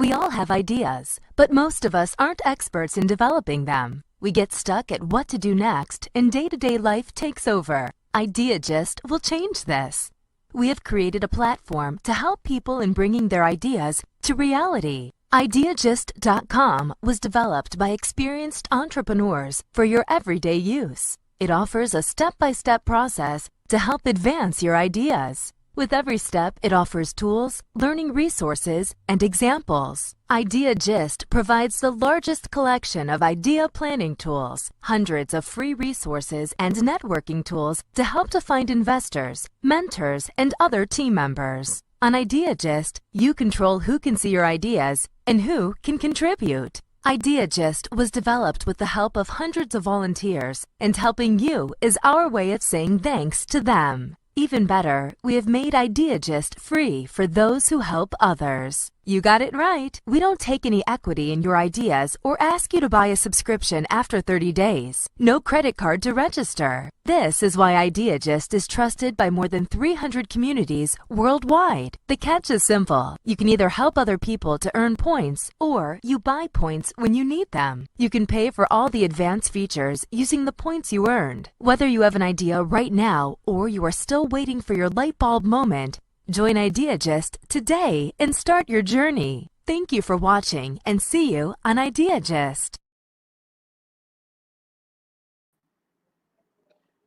We all have ideas, but most of us aren't experts in developing them. We get stuck at what to do next, and day-to-day life takes over. IdeaGist will change this. We have created a platform to help people in bringing their ideas to reality. IdeaGist.com was developed by experienced entrepreneurs for your everyday use. It offers a step-by-step process to help advance your ideas. With every step, it offers tools, learning resources, and examples. IdeaGist provides the largest collection of idea planning tools, hundreds of free resources, and networking tools to help to find investors, mentors, and other team members. On IdeaGist, you control who can see your ideas and who can contribute. IdeaGist was developed with the help of hundreds of volunteers, and helping you is our way of saying thanks to them. Even better, we have made IdeaGist free for those who help others. You got it right. We don't take any equity in your ideas or ask you to buy a subscription after 30 days. No credit card to register. This is why IdeaGist is trusted by more than 300 communities worldwide. The catch is simple. You can either help other people to earn points, or you buy points when you need them. You can pay for all the advanced features using the points you earned. Whether you have an idea right now or you are still waiting for your light bulb moment, join IdeaGist today and start your journey. Thank you for watching, and see you on IdeaGist.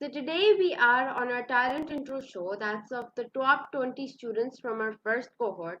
so today we are on our talent intro show that's of the top 20 students from our first cohort.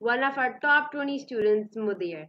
one of our top 20 students, Mudir.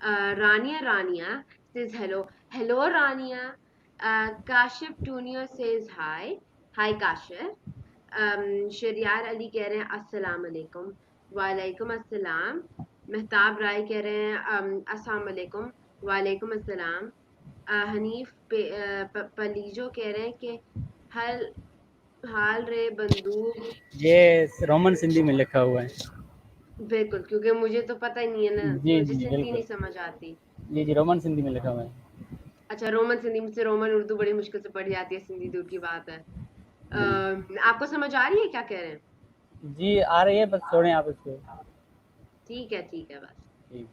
Rania says hello. Hello, Rania. Kashif Tunio says hi. Hi, Kashif. Shahryar علی کہہ رہے ہیں السلام علیکم. وعلیکم السلام. مہتاب رائے کہہ رہے ہیں السلام علیکم. وعلیکم السلام. حنیف پلیجو کہہ رہے ہیں کہ حال رے بندوق. یہ رومن سندھی میں لکھا ہوا ہے. بالکل, کیونکہ مجھے تو پتہ ہی نہیں ہے نا, جی مجھے جی سندھی بالکل. نہیں سمجھ آتی. جی رومن سندھی میں لکھا ہوا ہے. اچھا, رومن سندھی, مجھ سے رومن اردو بڑی مشکل سے پڑھ جاتی ہے, سندھی دور کی بات ہے. آپ کو سمجھ آ رہی ہے کیا کہہ رہے ہیں؟ جی آ رہی ہے, بس چھوڑیں آپ اس کو. ٹھیک ہے بس. جی.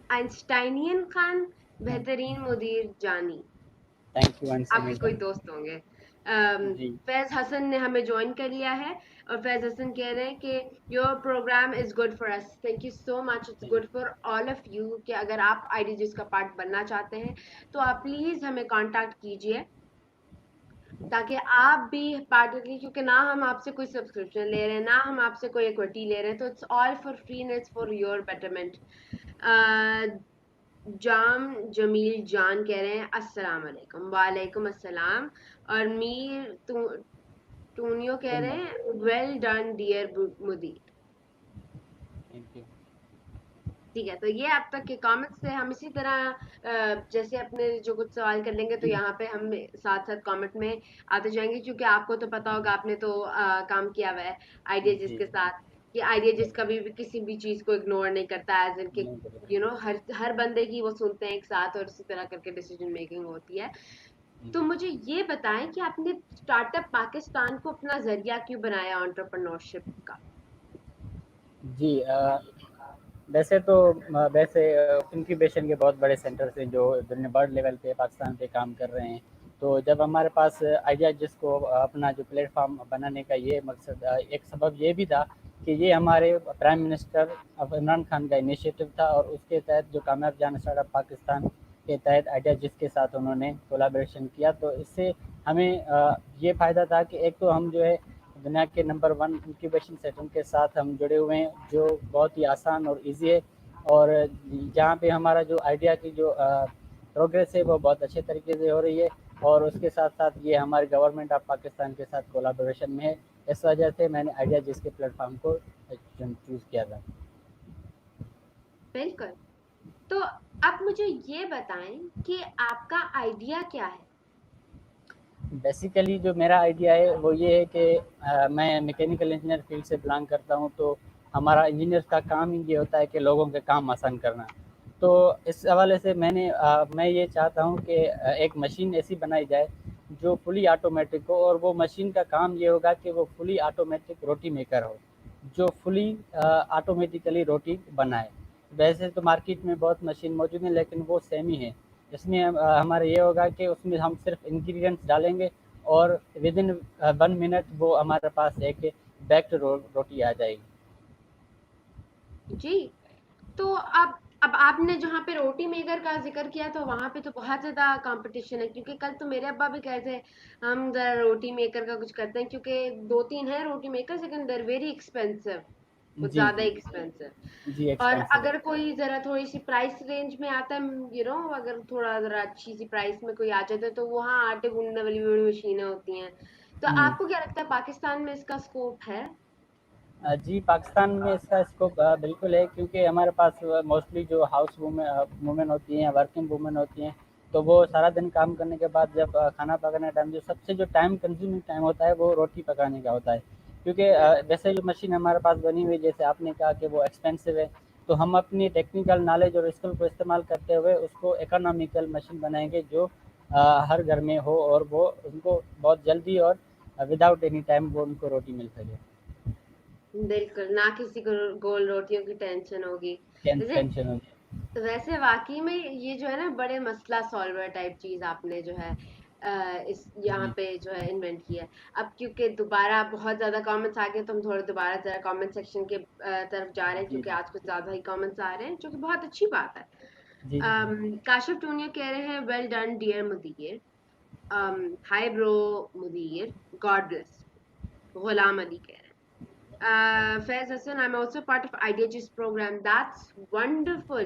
آئنسٹائنین خان بہترین مدیر جانی. Thank you. آپ کے کوئی دوست ہوں گے. جی فیض حسن نے ہمیں جوائن کر لیا ہے, اور فیض حسن کہہ رہے ہیں کہ your program is good for us. Thank you so much. It's good for all of you. کہ اگر آپ آئی ڈی جس کا پارٹ بننا چاہتے ہیں تو آپ پلیز ہمیں کانٹیکٹ کیجیے, تاکہ آپ بھی پارٹ, کیونکہ نہ ہم آپ سے کوئی سبسکرپشن لے رہے ہیں, نہ ہم آپ سے کوئی ایکوٹی لے رہے ہیں, تو it's all for free and it's for your betterment. Jam Jamil Jan کہہ رہے ہیں السلام علیکم. وعلیکم السلام. اور میر ٹونیو کہہ رہے ہیں ویل ڈن ڈیئر مدیر. Thank you. ٹھیک ہے, تو یہ اب تک کے کامنٹس تھے. ہم اسی طرح جیسے اپنے جو کچھ سوال کر لیں گے, تو یہاں پہ ہم ساتھ ساتھ کامنٹ میں آتے جائیں گے, کیونکہ آپ کو تو پتا ہوگا, آپ نے تو کام کیا ہوا ہے آئیڈیا جس جی کے ساتھ, کہ آئیڈیا جس بالکل. کبھی بھی کسی بھی چیز کو اگنور نہیں کرتا, ایز ان کہ نہیں بالکل. یو نو ہر بندے کی وہ سنتے ہیں ایک ساتھ, اور اسی طرح کر کے ڈیسیجن میکنگ ہوتی ہے. تو مجھے یہ بتائیں کہ آپ نے اسٹارٹ اپ پاکستان کو اپنا ذریعہ کیوں بنایا انٹرپرنورشپ کا؟ جی ویسے انکیوبیشن کے بہت بڑے سینٹرز ہیں جو دنیا برڈ لیول پہ پاکستان پہ کام کر رہے ہیں. تو جب ہمارے پاس آئیڈیا جس کو اپنا جو پلیٹ فارم بنانے کا یہ مقصد, ایک سبب یہ بھی تھا کہ یہ ہمارے پرائم منسٹر عمران خان کا انیشیٹو تھا, اور اس کے تحت جو کامیاب جان اسٹارٹ اپ پاکستان کے تحت آئیڈیا جس کے ساتھ انہوں نے کولیبریشن کیا, تو اس سے ہمیں یہ فائدہ تھا کہ ایک تو ہم جو ہے دنیا کے نمبر 1 انکیوبیشن سینٹر کے ساتھ ہم جڑے ہوئے ہیں, جو بہت ہی آسان اور ایزی ہے, اور جہاں پہ ہمارا جو آئیڈیا کی جو پروگریس ہے وہ بہت اچھے طریقے سے ہو رہی ہے, اور اس کے ساتھ ساتھ یہ ہماری گورنمنٹ آف پاکستان کے ساتھ کولیبریشن میں ہے. اس وجہ سے میں نے آئیڈیا جس کے پلیٹ فارم کو چوز کیا تھا. بالکل. تو اب مجھے یہ بتائیں کہ آپ کا آئیڈیا کیا ہے؟ بیسیکلی جو میرا آئیڈیا ہے وہ یہ ہے کہ میں میکینیکل انجینئر فیلڈ سے بلانگ کرتا ہوں, تو ہمارا انجینئر کا کام ہی یہ ہوتا ہے کہ لوگوں کے کام آسان کرنا. تو اس حوالے سے میں یہ چاہتا ہوں کہ ایک مشین ایسی بنائی جائے جو فلی آٹومیٹک ہو, اور وہ مشین کا کام یہ ہوگا کہ وہ فلی آٹومیٹک روٹی میکر ہو, جو فلی آٹومیٹیکلی روٹی بنائے. ویسے تو مارکیٹ میں بہت مشین موجود ہیں, لیکن وہ سیم ہی ہے. اس میں ہمارا یہ ہوگا کہ اس میں ہم صرف انگریڈینٹس ڈالیں گے, اور ود ان 1 منٹ وہ ہمارے پاس ایک بیکڈ روٹی آ جائے گی. جی. تو اب آپ نے جہاں پہ روٹی میکر کا ذکر کیا, تو وہاں پہ تو بہت زیادہ کمپٹیشن ہے, کیونکہ کل تو میرے ابا بھی کہے تھے ہم ذرا روٹی میکر کا کچھ کرتے ہیں, کیونکہ 2-3 ہیں روٹی میکر, لیکن دیر ویری ایکسپینسو, کچھ جی زیادہ جی ایکسپینسو. جی اور ایکسپینسو ہے. اگر کوئی ذرا تھوڑی سی پرائس رینج میں آتا ہے, اگر تھوڑا ذرا اچھی سی پرائس میں کوئی آ جاتا ہے, تو وہاں آٹے گوندنے والی بڑی مشینیں ہوتی ہیں. تو آپ کو کیا لگتا ہے پاکستان میں اس کا اسکوپ ہے؟ جی پاکستان میں اس کا اسکوپ بالکل ہے, کیونکہ ہمارے پاس موسٹلی جو ہاؤس وومن ہوتی ہیں, ورکنگ وومن ہوتی ہیں, تو وہ سارا دن کام کرنے کے بعد جب کھانا پکانے ٹائم جو سب سے جو ٹائم کنزیومنگ ٹائم ہوتا ہے وہ روٹی پکانے کا ہوتا ہے. کیونکہ ویسے جو مشین ہمارے پاس بنی ہوئی, جیسے آپ نے کہا کہ وہ ایکسپینسو ہے, تو ہم اپنی ٹیکنیکل نالج اور اسکل کو استعمال کرتے ہوئے اس کو اکنامیکل مشین بنائیں گے جو ہر گھر میں ہو, اور وہ ان کو بہت جلدی اور وداؤٹ اینی ٹائم وہ ان کو روٹی مل سکے. بالکل, نہ کسی کو گول روٹیوں کی ٹینشن ہوگی. ٹینشن ہوگی. ویسے واقعی میں یہ جو ہے نا بڑے مسئلہ سالور ٹائپ چیز آپ نے جو ہے اس یہاں جی پہ جو ہے انوینٹ کیا ہے. اب کیونکہ دوبارہ بہت زیادہ کامنٹس آ گئے, تو ہم تھوڑے دوبارہ ذرا کامنٹ سیکشن کے طرف جا رہے ہیں, جی کیونکہ آج کچھ زیادہ ہی کامنٹس آ رہے ہیں, جو کہ بہت اچھی بات ہے. جی جی کاشف ٹونیا کہہ رہے ہیں ویل ڈن ڈیئر مدیر. ہائی برو مدیر, گاڈ بلیس. غلام علی کہہ رہے ہیں Faiz Hassan, I'm also part of IdeaGist program. That's wonderful.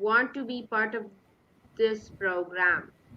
want to be part of this program.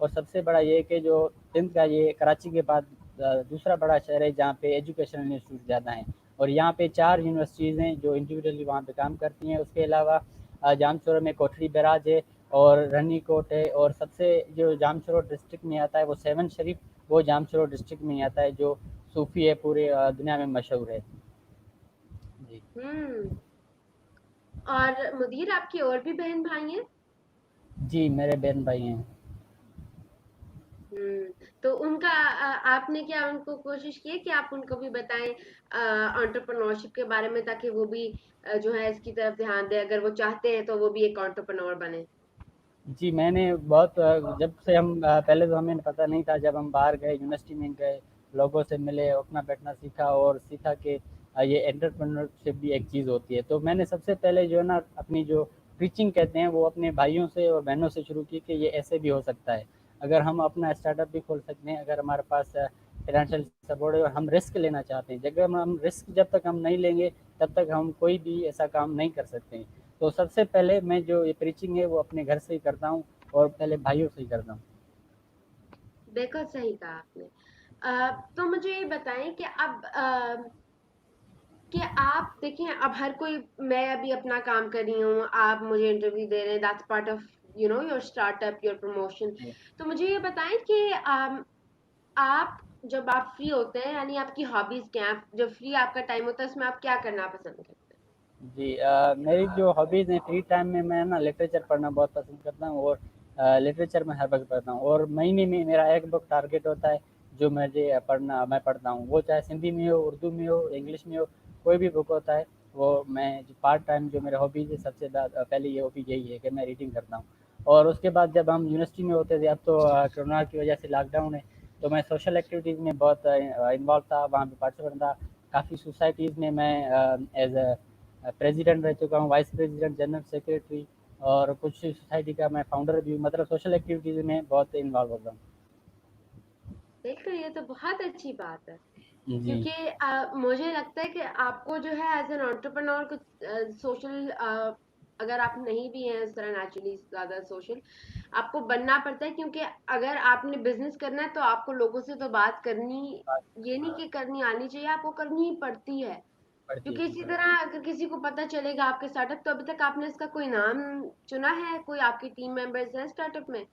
اور سب سے بڑا یہ کہ جو 10th کا یہ کراچی کے بعد دوسرا بڑا شہر ہے جہاں پہ ایجوکیشنل انسٹیٹیوٹ زیادہ ہیں، اور یہاں پہ 4 یونیورسٹیز ہیں جو انڈیویجولی وہاں پہ کام کرتی ہیں. اس کے علاوہ جام شورو میں کوٹھری بیراج ہے اور رنی کوٹ ہے، اور سب سے جو جام شورو ڈسٹرکٹ میں آتا ہے وہ 7 شریف، وہ جام شورو ڈسٹرکٹ میں ہی آتا ہے جو صوفی ہے، پورے دنیا میں مشہور ہے. جی اور مدیر آپ کی اور بھی بہن بھائی ہیں؟ جی میرے بہن بھائی ہیں. تو ان کا آپ نے کیا ان کو کوشش کی ہے کہ آپ ان کو بھی بتائیں انٹرپرنورشپ کے بارے میں، تاکہ وہ بھی جو ہے اس کی طرف دھیان دیں، اگر وہ چاہتے ہیں تو وہ بھی ایک انٹرپرنور بنے؟ جی میں نے بہت جب سے ہم پہلے تو ہمیں پتہ نہیں تھا، جب ہم باہر گئے یونیورسٹی میں گئے، لوگوں سے ملے، اٹھنا بیٹھنا سیکھا اور سیکھا کہ یہ انٹرپرنورشپ بھی ایک چیز ہوتی ہے. تو میں نے سب سے پہلے جو ہے نا اپنی جو ٹیچنگ کہتے ہیں وہ اپنے بھائیوں سے اور بہنوں سے شروع کی کہ یہ ایسے بھی ہو سکتا ہے، اگر ہم اپنا اسٹارٹ اپ بھی کھول سکتے ہیں، اگر ہمارے پاس فائنینشیل سپورٹ ہے اور ہم رسک لینا چاہتے ہیں. جب ہم رسک جب تک ہم نہیں لیں گے تب تک ہم کوئی بھی ایسا کام نہیں کر سکتے ہیں. تو سب سے پہلے میں جو یہ پریچنگ ہے وہ اپنے گھر سے ہی کرتا ہوں اور پہلے بھائیوں سے ہی کرتا ہوں. بالکل صحیح کہا آپ نے. تو مجھے یہ بتائیں کہ اب کہ آپ دیکھیں، اب ہر کوئی، میں ابھی اپنا کام کر رہی ہوں، آپ مجھے انٹرویو دے رہے ہیں، that's part of your start up, your promotion. تو مجھے یہ بتائیں کہ آپ جب آپ فری ہوتے ہیں، یعنی آپ کی ہابیز کیا ہیں؟ جب فری آپ کا ٹائم ہوتا ہے اس میں آپ کیا کرنا پسند کرتے ہیں؟ جی میری جو ہابیز ہیں فری ٹائم میں نا لٹریچر پڑھنا بہت پسند کرتا ہوں، اور لٹریچر میں ہر وقت پڑھتا ہوں، اور مہینے میں میرا ایک بک ٹارگیٹ ہوتا ہے جو میں پڑھتا ہوں، وہ چاہے سندھی میں ہو، اردو میں ہو، انگلش میں ہو، کوئی بھی بک ہوتا ہے وہ میں پارٹ ٹائم جو میرا ہابیز ہے سب سے پہلے یہ ہابی یہی ہے کہ میں ریڈنگ کرتا ہوں. اور اس کے بعد جب ہم یونیورسٹی میں ہوتے تھے، اب تو کرونا کی وجہ سے لاک ڈاؤن ہے، تو میں سوشل ایکٹیویٹیز میں بہت انوالو تھا، وہاں پہ پارٹیسپیٹ تھا. کافی سوسائٹیز میں ایز اے پریزیڈنٹ رہ چکا ہوں، وائس پریزیڈنٹ، جنرل سیکریٹری، اور کچھ سوسائٹی کا میں فاؤنڈر بھی ہوں. مطلب سوشل ایکٹیویٹیز میں بہت انوالو ہوتا ہوں. دیکھیں یہ تو بہت اچھی بات ہے، جی کیونکہ مجھے لگتا ہے کہ آپ کو جو ہے ایز این انٹرپرنور کچھ سوشل، اگر آپ نہیں بھی ہیں اس طرح نیچرلی زیادہ سوشل، آپ کو بننا پڑتا ہے، کیونکہ اگر آپ نے بزنس کرنا ہے تو آپ کو لوگوں سے تو بات کرنی، یہ نہیں کہ کرنی آنی چاہیے، آپ کو کرنی ہی پڑتی ہے. پڑتی کیونکہ ہے. اسی طرح اگر کسی کو پتہ چلے گا آپ کے اسٹارٹ اپ، تو ابھی تک آپ نے اس کا کوئی نام چنا ہے؟ کوئی آپ کی ٹیم ممبرز ہیں اسٹارٹ اپ میں؟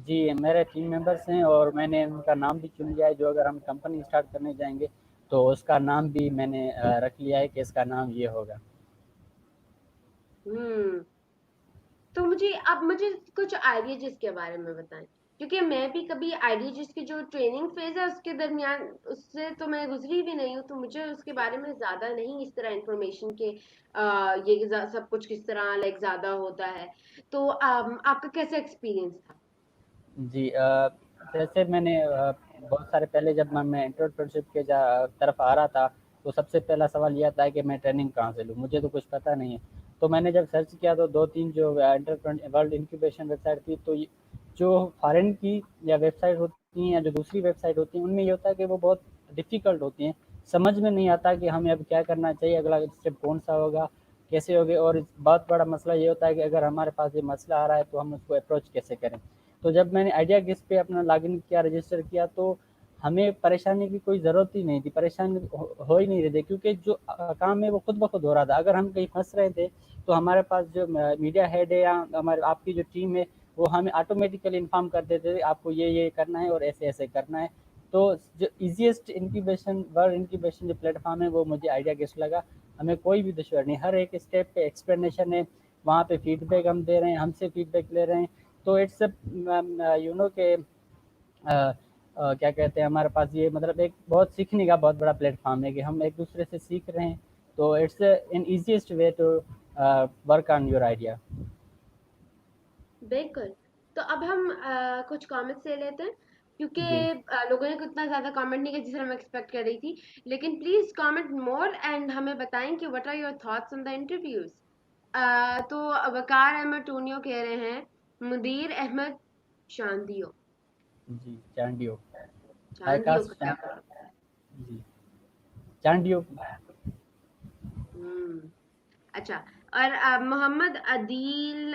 جی میرے ٹیم ممبرس ہیں اور میں نے ان کا نام بھی چن لیا ہے، جو اگر ہم کمپنی اسٹارٹ کرنے جائیں گے تو اس کا نام بھی میں نے رکھ لیا ہے کہ اس کا نام یہ ہوگا. ہوں تو مجھے کچھ آئیڈیاز کے بارے میں بتائیں، کیونکہ میں بھی کبھی آئیڈیاز کی جو ٹریننگ فیز ہے اس کے درمیان اس سے تو میں گزری بھی نہیں ہوں، تو مجھے اس کے بارے میں زیادہ نہیں اس طرح انفارمیشن کہ یہ سب کچھ کس طرح لائک زیادہ ہوتا ہے. تو آپ کا کیسا ایکسپیرینس تھا؟ جی جیسے میں نے بہت سارے پہلے جب میں انٹرپرینورشپ کے طرف آ رہا تھا تو سب سے پہلا سوال یہ تھا کہ میں ٹریننگ کہاں سے لوں، مجھے تو کچھ پتہ نہیں ہے. تو میں نے جب سرچ کیا تو 2-3 جو ورلڈ انکیوبیشن ویب سائٹ تھی، تو جو فارن کی یا ویب سائٹ ہوتی ہیں یا جو دوسری ویب سائٹ ہوتی ہیں ان میں یہ ہوتا ہے کہ وہ بہت ڈیفیکلٹ ہوتی ہیں، سمجھ میں نہیں آتا کہ ہمیں اب کیا کرنا چاہیے، اگلا اسٹیپ کون سا ہوگا، کیسے ہوگے. اور بہت بڑا مسئلہ یہ ہوتا ہے کہ اگر ہمارے پاس یہ مسئلہ آ رہا ہے تو ہم اس کو اپروچ کیسے کریں. تو جب میں نے آئیڈیا گس پہ اپنا لاگ ان کیا، رجسٹر کیا، تو ہمیں پریشانی کی کوئی ضرورت ہی نہیں تھی، پریشانی ہو ہی نہیں رہی تھی، کیونکہ جو کام ہے وہ خود بخود ہو رہا تھا. اگر ہم کہیں پھنس رہے تھے تو ہمارے پاس جو میڈیا ہیڈ ہے یا ہمارے آپ کی جو ٹیم ہے وہ ہمیں آٹومیٹیکلی انفارم کر دیتے تھے آپ کو یہ کرنا ہے اور ایسے ایسے کرنا ہے. تو جو ایزیسٹ انکیوبیشن ورلڈ انکیوبیشن جو پلیٹ فارم ہے وہ مجھے آئیڈیا گیس لگا. ہمیں کوئی بھی دشواری نہیں، ہر ایک اسٹیپ پہ ایکسپلینیشن ہے، وہاں پہ فیڈ بیک ہم دے رہے ہیں، ہم سے فیڈ بیک لے رہے ہیں. تو اٹس کہ کیا کہتے ہیں، ہمارے پاس یہ مطلب ایک بہت سیکھنے کا بہت بڑا پلیٹ فارم ہے کہ ہم ایک دوسرے سے سیکھ رہے ہیں. تو it's an easiest way to work on your idea. بالکل. تو اب ہم کچھ کامنٹس لے لیتے ہیں، جی کیونکہ لوگوں نے اتنا زیادہ کامنٹ نہیں کیا جس طرح میں ایکسپیکٹ کر رہی تھی، لیکن پلیز کامنٹ مور اینڈ ہمیں بتائیں کہ what are your thoughts on the interviews. تو وقار احمد ٹونیو کہہ رہے ہیں مدیر احمد چاندیو. جی چانڈیو. چاندیو کا جی چانڈیو. اچھا. اور محمد عدیل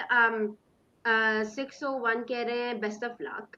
601 کہہ رہے ہیں best of luck.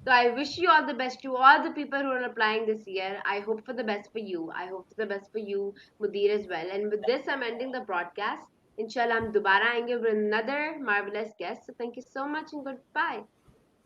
So I wish you all the best to all the people who are applying this year. I hope for the best for you. I hope for the best for you, Mudir, as well. And with this, I'm ending the broadcast. Inshallah, I'm dobara aayenge with another marvelous guest. So thank you so much and goodbye.